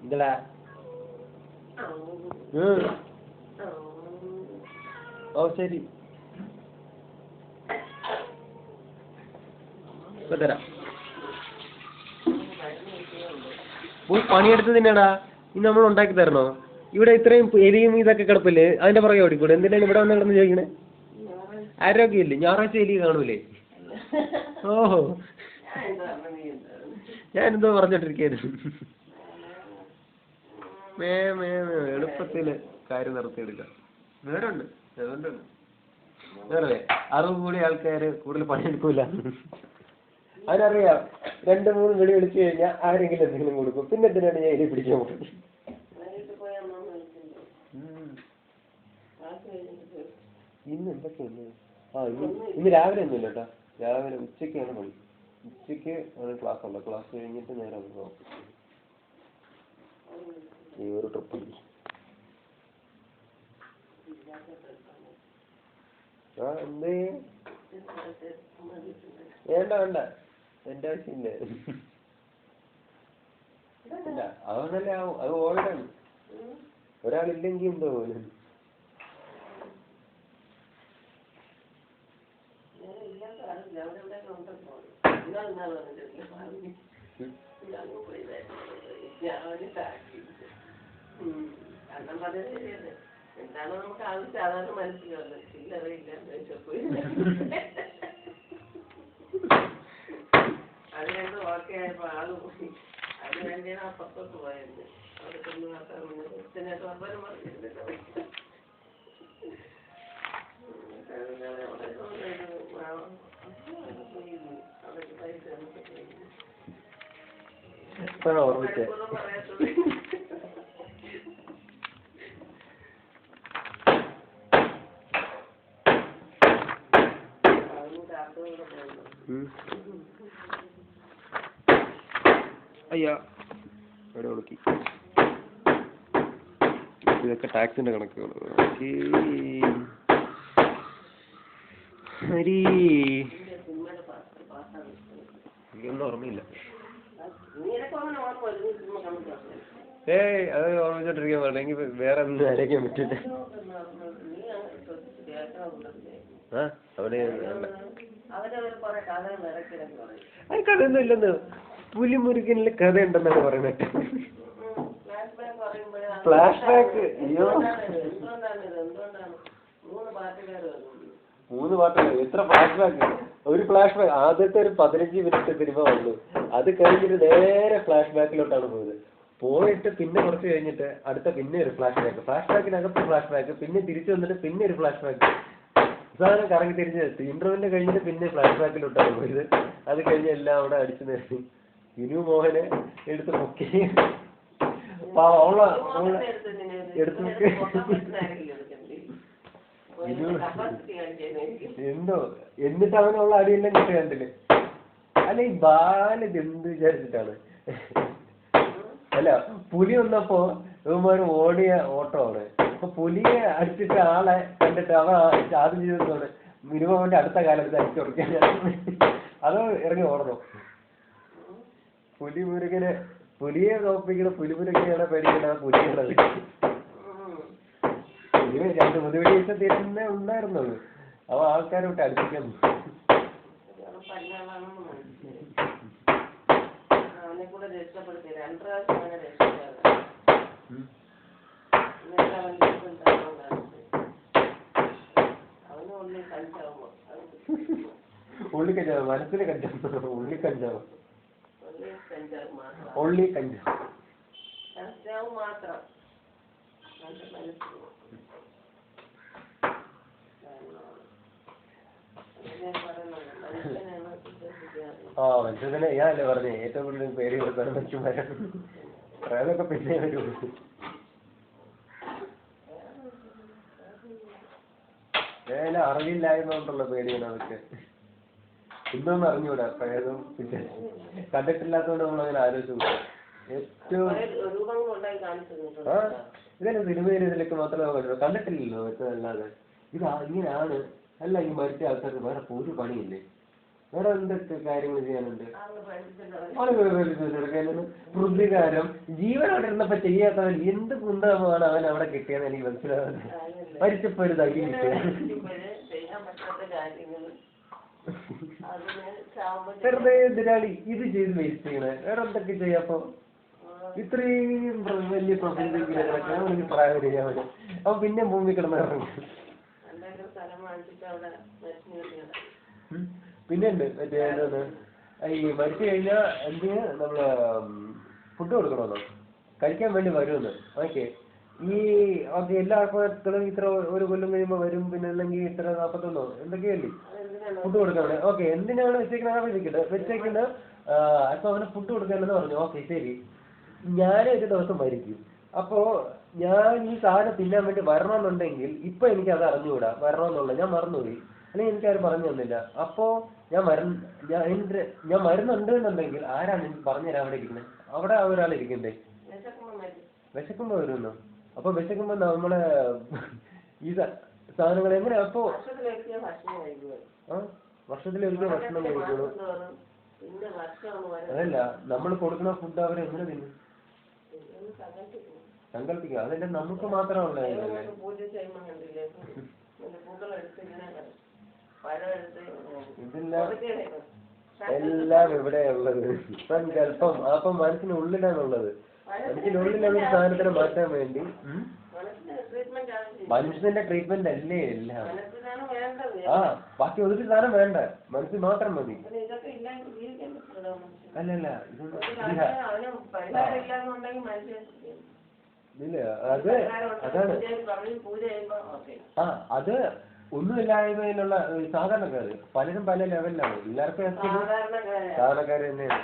ഇതടാ ഓ ശരി ഇപ്പൊ തരാം. പോയി പണിയെടുത്ത് തന്നെയാടാ. ഇനി നമ്മൾ ഉണ്ടാക്കി തരണോ? ഇവിടെ ഇത്രയും എലിയും ഇതൊക്കെ കിടപ്പില്ലേ, അതിന്റെ പുറകെ ഓടിക്കൂടെ? എന്തിനാണ് ഇവിടെ വന്ന് കിടന്ന് ചോദിക്കണേ? ആരോഗ്യമില്ലേ? ഞായറാഴ്ച എലി കാണൂലേ? ഓഹോ, ഞാനെന്തോ പറഞ്ഞോണ്ടിരിക്കായിരുന്നു. എളുപ്പത്തില് കാര്യം നടത്തിയെടുക്കാം. വേറെ ഉണ്ട്, അതുകൊണ്ടാണ് വേറെ അറിവ് കൂടിയ ആൾക്കാര് കൂടുതൽ പണിയെടുക്കൂല. അതിനറിയാം 2-3 വിളി വിളിച്ചു കഴിഞ്ഞാൽ ആരെങ്കിലും എന്തെങ്കിലും കൊടുക്കും. പിന്നെ എന്തിനാണ് ഞാൻ എലി പിടിക്കാൻ പോകുന്നത്? ഇന്ന് എന്തൊക്കെയുണ്ട്? ഇന്ന് രാവിലെ ഒന്നുമില്ല കേട്ടോ. രാവിലെ ഉച്ചയ്ക്കാണ് പണി. ഉച്ചയ്ക്ക് ആണ് ക്ലാസ് ഉള്ളത്. ക്ലാസ് കഴിഞ്ഞിട്ട് നേരെ നോക്കും. ഈ ഒരു ട്രിപ്പ് എന്ത് വേണ്ട എന്റെ ആവശ്യമില്ല. അതൊന്നല്ലേ ആവും. അത് ഓൾഡാണ്. ഒരാളില്ലെങ്കിൽ എന്തോ പോലെ. എന്താണ് നമുക്ക് ആവശ്യം അതാണ് മനസ്സിലുള്ളത്. ചില്ലറയില്ല അത് രണ്ട് ഓക്കെ ആയപ്പോ ആള് പോയി. അത് വേണ്ടിയാണ് അപ്പുറത്തോട്ട് പോയത്. അവിടെ ചെന്ന് ഇതിനായിട്ട് അപ്പനും പറഞ്ഞിരുന്നില്ല. ഓർമ്മിച്ചേ അയ്യാ എവിടെ വിളിക്കി. ഇതൊക്കെ ടാക്സിന്റെ കണക്കുകൾ. എനിക്കൊന്നും ഓർമ്മയില്ല. അത് ഓർമ്മിച്ചോണ്ടിരിക്കാൻ പാടില്ല. എനിക്ക് വേറെ ഒന്നും ആലോചിക്കാൻ പറ്റില്ല. അവിടെ അത് കഥയൊന്നും ഇല്ലെന്ന്. പുലിമുരുകനില് കഥ ഉണ്ടെന്നാണ് പറയുന്നത്. Flash back. അയ്യോ, 3 പാട്ടുകൾ. എത്ര ഫ്ലാഷ് ബാക്ക്? ഒരു ഫ്ലാഷ് ബാക്ക് ആദ്യത്തെ ഒരു 15 മിനിറ്റ് സിനിമ വന്നു. അത് കഴിഞ്ഞിട്ട് നേരെ ഫ്ലാഷ് ബാക്കിലോട്ടാണ് പോയത്. പോയിട്ട് പിന്നെ കുറച്ച് കഴിഞ്ഞിട്ട് അടുത്ത പിന്നെ ഒരു ഫ്ലാഷ് ബാക്ക്. ഫ്ലാഷ് ബാക്കിനകത്ത് ഫ്ലാഷ് ബാക്ക്. പിന്നെ തിരിച്ചു വന്നിട്ട് പിന്നെ ഒരു ഫ്ലാഷ് ബാക്ക്. സാധനം കറങ്ങി തിരിച്ചെത്തി. ഇന്റർവ്യൂവിന്റെ കഴിഞ്ഞിട്ട് പിന്നെ ഫ്ലാഷ് ബാക്കിലോട്ടാണ് പോയത്. അത് കഴിഞ്ഞ് എല്ലാം അവിടെ അടിച്ചു നിർത്തി. വിനു മോഹനെ എടുത്ത് പൊക്കി എടുത്തു എന്തോ. എന്നിട്ട് അവനുള്ള അടിയെല്ലാം കിട്ടി കണ്ടില്ലേ? അല്ല ഈ ബാലത് എന്ത് വിചാരിച്ചിട്ടാണ്? അല്ല, പുലി വന്നപ്പോ ഇവന്മാര് ഓടിയ ഓട്ടമാണ്. അപ്പൊ പുലിയെ അടിച്ചിട്ട് ആളെ കണ്ടിട്ട് അവൻ ആദ്യം ചെയ്തതാണ് മിനിമോന്റെ അടുത്ത കാലത്ത് അടിച്ചു കൊടുക്കാൻ. അതോ ഇറങ്ങി ഓടണോ? പുലിയെ തോപ്പിക്കണ പുലിമുരുകനെയാണ് പേടിക്കണ. പുലിയുടെ 2 മുതുവെടിയൊക്കെ തന്നെ ഉണ്ടായിരുന്നത്. അവ ആൾക്കാരെ വിട്ട് അടുപ്പിക്കാൻ ഉള്ളിക്കഞ്ചാവ്. മനസ്സിന് കഞ്ചാവ്. ഉള്ളിക്കഞ്ചാവ്. ഉള്ളി കഞ്ചാവ് മാത്രം. മനുഷ്യനെ ഞാനല്ലേ പറഞ്ഞേ ഏറ്റവും കൂടുതൽ പേര് കൊടുക്കാൻ മനുഷ്യന്മാരാണ്. പ്രേതമൊക്കെ പിന്നെ വരുള്ളൂ. അറിവില്ലായ്മകൊണ്ടുള്ള പേടിയാണ് അതൊക്കെ. ഇന്നൊന്നും അറിഞ്ഞൂടാ പ്രേതം. പിന്നെ കണ്ടിട്ടില്ലാത്തതുകൊണ്ട് നമ്മളങ്ങനെ ആലോചിച്ചു. ഏറ്റവും ഇതന്നെ സിനിമയിൽ ഇതിലൊക്കെ മാത്രമേ കണ്ടിട്ടില്ലല്ലോ. അല്ലാതെ ഇത് ഇങ്ങനെയാണ്. അല്ല, ഈ മരിച്ച ആൾക്കാർക്ക് വേറെ ഒരു പണിയില്ലേ? വേറെ എന്തൊക്കെ കാര്യങ്ങൾ ചെയ്യാനുണ്ട്? ആള് പഠിച്ചിട്ടുണ്ടോ? പ്രതികാരം ജീവനോടെ ഇരുന്നപ്പോ ചെയ്യാത്തവൻ എന്ത് കുന്തമാണ് അവൻ അവിടെ കിട്ടിയെന്ന് എനിക്ക് മനസ്സിലാവുന്നത്. മരിച്ചപ്പോ ഒരു ധൈര്യം കിട്ടിയത് ചെയ്യാൻ പറ്റാത്ത കാര്യങ്ങൾ വെറുതെ എതിരാളി ഇത് ചെയ്ത് വേസ്റ്റ് ചെയ്യണേ. വേറെ എന്തൊക്കെ ചെയ്യാപ്പോ? ഇത്രയും വലിയ പ്രൊഫൈലിലേക്ക് പ്രായം ചെയ്യാൻ പറ്റും. അപ്പൊ പിന്നെ ഭൂമി കിടന്നിറങ്ങും. പിന്നെ ഉണ്ട് മറ്റേ ഈ മരിച്ചു കഴിഞ്ഞാൽ എന്തിന് നമ്മള് ഫുഡ് കൊടുക്കണമെന്നോ കഴിക്കാൻ വേണ്ടി വരുമെന്ന്. ഓക്കെ എല്ലാ ആൾക്കാരും ഇത്ര ഒരു കൊല്ലം കഴിയുമ്പോ വരും, പിന്നെ അല്ലെങ്കിൽ ഇത്ര 41 എന്തൊക്കെയല്ലേ ഫുഡ് കൊടുക്കാൻ. ഓക്കെ എന്തിനാണ് വെച്ചേക്കുന്നത്? അപ്പൊ അവന് ഫുഡ് കൊടുക്കാനെന്ന് പറഞ്ഞു. ഓക്കെ ശരി, ഞാൻ ഒരു ദിവസം മരിക്കും. അപ്പോ ഞാൻ ഈ സാധനം തിന്നാൻ വേണ്ടി വരണമെന്നുണ്ടെങ്കിൽ ഇപ്പൊ എനിക്ക് അത് അറിഞ്ഞുകൂടാ വരണമെന്നുള്ളത്, ഞാൻ മറന്നുപോയി, അല്ലെങ്കിൽ എനിക്കാരും പറഞ്ഞു തന്നില്ല. അപ്പോ ഞാൻ മരുന്നുണ്ട് എന്നുണ്ടെങ്കിൽ ആരാണ് എനിക്ക് പറഞ്ഞുതരാൻ അവിടെ ഇരിക്കുന്നത്? അവിടെ ഒരാൾ ഇരിക്കണ്ടേ? വിശക്കുമ്പോ വരുന്നു. അപ്പൊ വിശക്കുമ്പോ നമ്മളെ ഈ സാധനങ്ങൾ എങ്ങനെയാ അപ്പൊ വർഷത്തിലൊരിക്കൽ ഭക്ഷണം കഴിക്കണം. അതല്ല നമ്മൾ കൊടുക്കുന്ന ഫുഡ് അവരെങ്ങനെ തിന്നും? സങ്കല്പിക്കുക. അതെല്ലാം നമുക്ക് മാത്രമല്ല ഇതെല്ലാം എല്ലാം എവിടെയുള്ളത് സങ്കല്പം. അപ്പൊ മനസ്സിനുള്ളിലാണുള്ളത്. മനസ്സിനുള്ളിലുള്ള സാധനത്തിനെ മാറ്റാൻ വേണ്ടി മനുഷ്യന്റെ ട്രീറ്റ്മെന്റ് അല്ലേ എല്ലാം. ബാക്കി ഒരു സാധനം വേണ്ട, മനസ്സിൽ മാത്രം മതി. അല്ലല്ല ഇല്ല അതാണ് അത് ഒന്നുമില്ലായ്മയിലുള്ള സാധാരണക്കാര്. പലരും പല ലെവലിലാണ്. എല്ലാവർക്കും സാധാരണക്കാര് തന്നെയാണ്.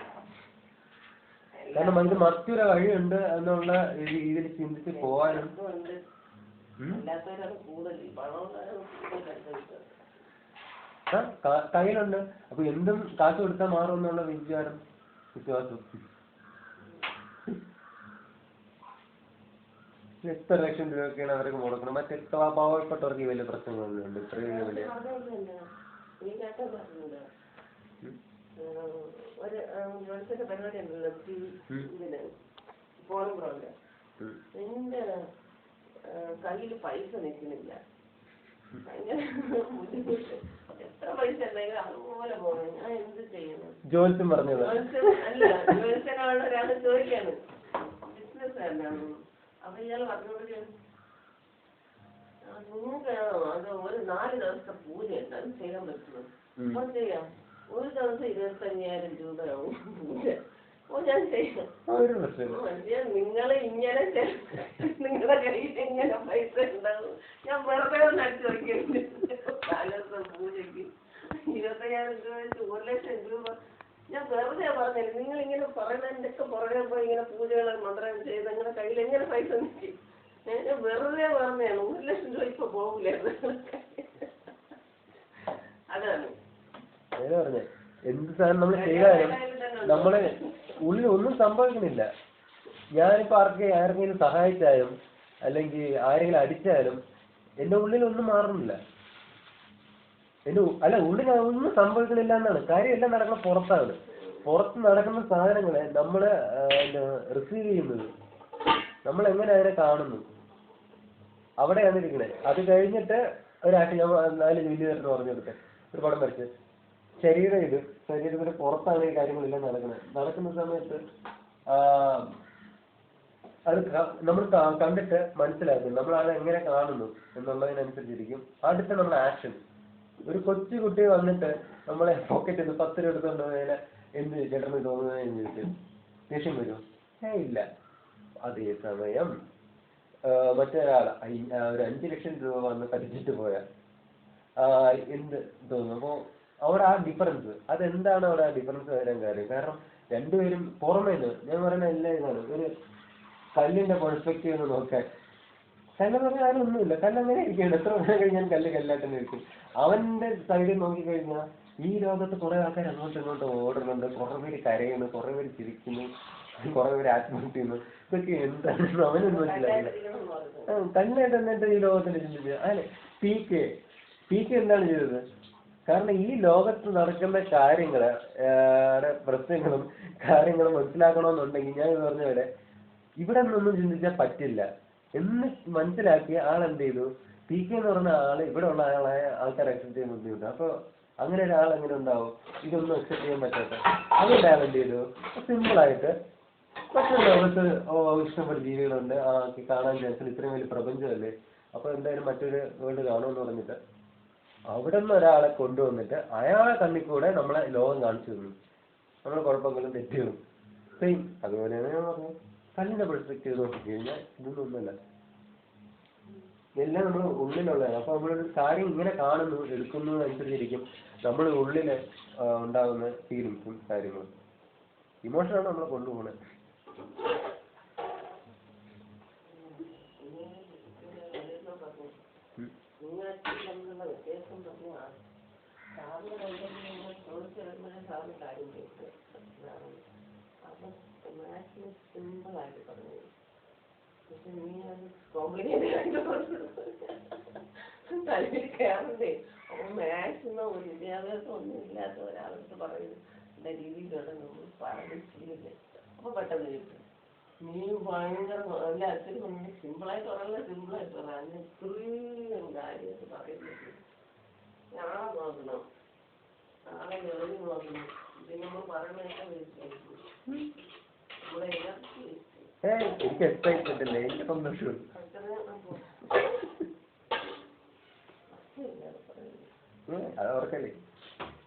കാരണം നമുക്ക് മറ്റൊരു വഴിയുണ്ട് എന്നുള്ള ഇതിൽ ചിന്തിച്ച് പോവാനും കയ്യിലുണ്ട്. അപ്പൊ എന്തും കാശ് കൊടുത്താൽ മാറും എന്നുള്ള വിശ്വാസം. എത്ര ലക്ഷം രൂപയൊക്കെയാണ് അവർക്ക് കൊടുക്കണം. മറ്റേ പാവപ്പെട്ടവർക്ക് വലിയ പ്രശ്നങ്ങളുണ്ട്. ഇത്രയും വലിയ ഒരു ജോലിന്റെ പരിപാടി ഉണ്ടല്ലോ ഇതിന് ഫോൺ പ്രോഗ്രാം. എന്റെ കയ്യിൽ പൈസ നിൽക്കുന്നില്ല. ഭയങ്കര ബുദ്ധിമുട്ട്. എത്ര പൈസ ഉണ്ടെങ്കിലും അതുപോലെ പോകണം. ഞാൻ എന്ത് ചെയ്യുന്നു? ജോലിച്ചും പറഞ്ഞത് അല്ല, ജോലിച്ചനോട് ഒരാൾ ചോദിക്കാണ്, ബിസിനസ്സുകാരനാണ്. അപ്പൊ ഇയാൾ പറഞ്ഞോട് നിങ്ങൾക്ക് അത് ഒരു 4 ദിവസത്തെ പൂജയുണ്ട്, അത് ചെയ്യാൻ പറ്റുമോ? അപ്പോൾ ചെയ്യാം. ഒരു ദിവസം 25,000 രൂപയാവും പൂജ. ഓ ഞാൻ ചെയ്യാം. നിങ്ങൾ ഇങ്ങനെ നിങ്ങളുടെ കയ്യിൽ ഇങ്ങനെ പൈസ ഉണ്ടാവും. ഞാൻ വെറുതെ ഒന്ന് അടിച്ചു നോക്കിയിട്ടുണ്ട്. 4 ദിവസം പൂജയ്ക്ക് 25,000 രൂപ വെച്ച് 1 ലക്ഷം രൂപ. ഞാൻ വെറുതെ പറഞ്ഞില്ല. നിങ്ങൾ ഇങ്ങനെ പറയുന്നതിൻ്റെയൊക്കെ പുറകെ പോയി ഇങ്ങനെ പൂജകൾ മന്ത്രം ചെയ്ത് നിങ്ങളുടെ കയ്യിൽ എങ്ങനെ പൈസ നിൽക്കും? ഞാൻ വെറുതെ പറഞ്ഞാണ്. 1 ലക്ഷം രൂപ ഇപ്പൊ പോകില്ല. അതാണ് പറഞ്ഞേ. എന്ത് സാധനം നമ്മൾ ചെയ്താലും നമ്മളെ ഉള്ളിൽ ഒന്നും സംഭവിക്കുന്നില്ല. ഞാനിപ്പോ ആരെങ്കിലും സഹായിച്ചാലും അല്ലെങ്കിൽ ആരെങ്കിലും അടിച്ചാലും എന്റെ ഉള്ളിൽ ഒന്നും മാറുന്നില്ല. ഉള്ളിൽ ഒന്നും സംഭവിക്കണില്ല എന്നാണ് കാര്യം. എല്ലാം നടക്കുന്ന പുറത്താണ്. പുറത്ത് നടക്കുന്ന സാധനങ്ങളെ നമ്മള് റിസീവ് ചെയ്യുന്നത് നമ്മൾ എങ്ങനെ അതിനെ കാണുന്നു അവിടെയാണ് ഇരിക്കണേ. അത് കഴിഞ്ഞിട്ട് ഒരാഴ്ച ഞാൻ 4 വലിയ പറഞ്ഞു കൊടുത്തേ ഒരു പടം വരച്ച് ശരീരത്തിന് പുറത്താണ് ഈ കാര്യങ്ങളെല്ലാം നടക്കുന്ന സമയത്ത് അത് നമ്മൾ കണ്ടിട്ട് മനസ്സിലാക്കും നമ്മൾ അത് എങ്ങനെ കാണുന്നു എന്നുള്ളതിനനുസരിച്ചിരിക്കും അടുത്ത നമ്മുടെ ആക്ഷൻ. ഒരു കൊച്ചു കുട്ടി വന്നിട്ട് നമ്മളെ പോക്കറ്റിൽ നിന്ന് 10 രൂപ എടുത്തുകൊണ്ട് പോയാൽ എന്ത് ചേട്ടന് തോന്നുന്നതെന്ന് ചോദിച്ചു ദേഷ്യം വരുമോ? ഇല്ല. അതേ സമയം മറ്റൊരാൾ ഒരു 5 ലക്ഷം രൂപ വന്ന് പറ്റിച്ചിട്ട് പോയാൽ എന്ത് തോന്നും? അപ്പോ അവിടെ ആ ഡിഫറൻസ് അതെന്താണ് അവിടെ ആ ഡിഫറൻസ് വരാൻ കാര്യം? കാരണം രണ്ടുപേരും പുറമേന്ന് ഞാൻ പറയുന്ന എല്ലാ ഇതാണ്. ഒരു കല്ലിന്റെ പെർസ്പെക്റ്റീവ് എന്ന് നോക്കാൻ കല്ലെന്ന് പറഞ്ഞാൽ അതിനൊന്നുമില്ല. കല്ലങ്ങനെ ഇരിക്കുകയാണ്. എത്ര വർഷം കഴിഞ്ഞാൽ കല്ലായിട്ട് ഇരിക്കും. അവന്റെ സൈഡിൽ നോക്കിക്കഴിഞ്ഞാൽ ഈ ലോകത്ത് കുറെ ആൾക്കാർ അങ്ങോട്ടും ഇങ്ങോട്ടും ഓടുന്നുണ്ട്. കുറെ പേര് കരയുന്നു, കുറെ പേര് ചിരിക്കുന്നു, കുറെ പേര് ആത്മഹത്യ ചെയ്യുന്നു. ഇതൊക്കെ എന്താണെന്ന് അവനൊന്നും മനസ്സിലായില്ല. കല്ലായിട്ട് എന്നിട്ട് ഈ ലോകത്തിൽ ചിന്തിച്ചത് അല്ലെ. പി കെ എന്താണ് ചെയ്തത്? കാരണം ഈ ലോകത്ത് നടക്കുന്ന കാര്യങ്ങള് പ്രശ്നങ്ങളും കാര്യങ്ങളും മനസ്സിലാക്കണമെന്നുണ്ടെങ്കിൽ ഞാൻ പറഞ്ഞ പോലെ ഇവിടെ നിന്നൊന്നും ചിന്തിച്ചാൽ പറ്റില്ല എന്ന് മനസ്സിലാക്കിയ ആളെന്ത് ചെയ്തു, PK എന്ന് പറഞ്ഞ ആള് ഇവിടെ ഉള്ള ആൾക്കാരെ അക്സെപ്റ്റ് ചെയ്യാൻ ബുദ്ധിമുട്ട്. അപ്പൊ അങ്ങനെ ഒരാൾ എങ്ങനെ ഉണ്ടാവും ഇതൊന്നും അക്സെപ്റ്റ് ചെയ്യാൻ പറ്റാത്ത? അതുകൊണ്ട് അയാൾ എന്ത് ചെയ്തു, സിമ്പിളായിട്ട് മറ്റൊരു ലോകത്ത് ഇഷ്ടംപോലെ ജീവികളുണ്ട്, കാണാൻ ചാൻസ് ഇത്രയും വലിയ പ്രപഞ്ചമല്ലേ, അപ്പൊ എന്തായാലും മറ്റൊരു വേൾഡ് കാണുമെന്ന് പറഞ്ഞിട്ട് അവിടെ നിന്ന് ഒരാളെ കൊണ്ടുവന്നിട്ട് അയാളെ കണ്ണിൽ കൂടെ നമ്മളെ ലോകം കാണിച്ചു തന്നു, നമ്മളെ കുഴപ്പങ്ങളും തെറ്റുകളും സെയിം. അതുപോലെയാണ് ഞാൻ പറഞ്ഞു കല്ലിന്റെ പെർസ്പെക്റ്റീവ് നോക്കി കഴിഞ്ഞാൽ ഇതൊന്നും ഒന്നുമല്ല, എല്ലാം നമ്മൾ ഉള്ളിലുള്ളതാണ്. അപ്പൊ നമ്മളൊരു കാര്യം ഇങ്ങനെ കാണുന്നു എടുക്കുന്നു അനുസരിച്ചിരിക്കും നമ്മൾ ഉള്ളില് ഉണ്ടാകുന്ന ഫീലിങ്സും കാര്യങ്ങളും. ഇമോഷനാണ് നമ്മളെ കൊണ്ടുപോകുന്നത്. സിമ്പിളായിട്ട് പറഞ്ഞു, പക്ഷെ നീ അത് കോംപ്ലിക്കേറ്റഡ് ആയിട്ട് തലയിൽ കയറണ്ടേ. അപ്പൊ മാത്സിനോ ഒരു വിദ്യാഭ്യാസം ഒന്നും ഇല്ലാത്ത ഒരാൾക്ക് പറയുന്നു എന്റെ രീതിയിലൂടെ നമ്മൾ പറഞ്ഞിട്ടില്ല. അപ്പൊ പെട്ടെന്ന് കിട്ടും നീ ഭയങ്കര അല്ല അച്ഛന് പറഞ്ഞു സിമ്പിളായിട്ട് പറയല്ല, സിമ്പിളായിട്ട് പറയാം ഇത്രയും കാര്യമായിട്ട് പറയുന്നത്. നാളെ നോക്കണം, നാളെ ജോലി നോക്കണം, ഇത് നമ്മൾ പറയണൊക്കെ നമ്മുടെ എനർജി എനിക്ക് എക്സൈറ്റ്മെന്റ് ഇല്ലേ, എനിക്ക് സന്തോഷം. അത് ഓർക്കല്ലേ,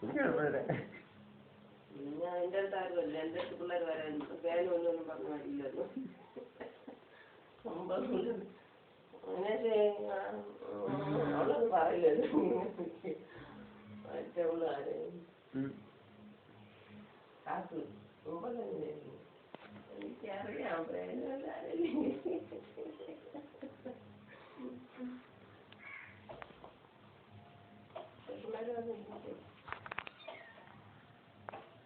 എനിക്ക് കുഴപ്പമില്ല. പിന്നെ അതിന്റെ അടുത്താരുമല്ല എന്റെ അടുത്ത് പിള്ളേർ വരാൻ പേനൊന്നും പറഞ്ഞു ഇല്ലല്ലോ. അങ്ങനെ അവളത് പറയില്ലല്ലോ മറ്റുള്ള ആരെയും കാത്തു മുമ്പെങ്ങനെയായിരുന്നു എനിക്കറിയാം പേനല്ലാരല്ലേ.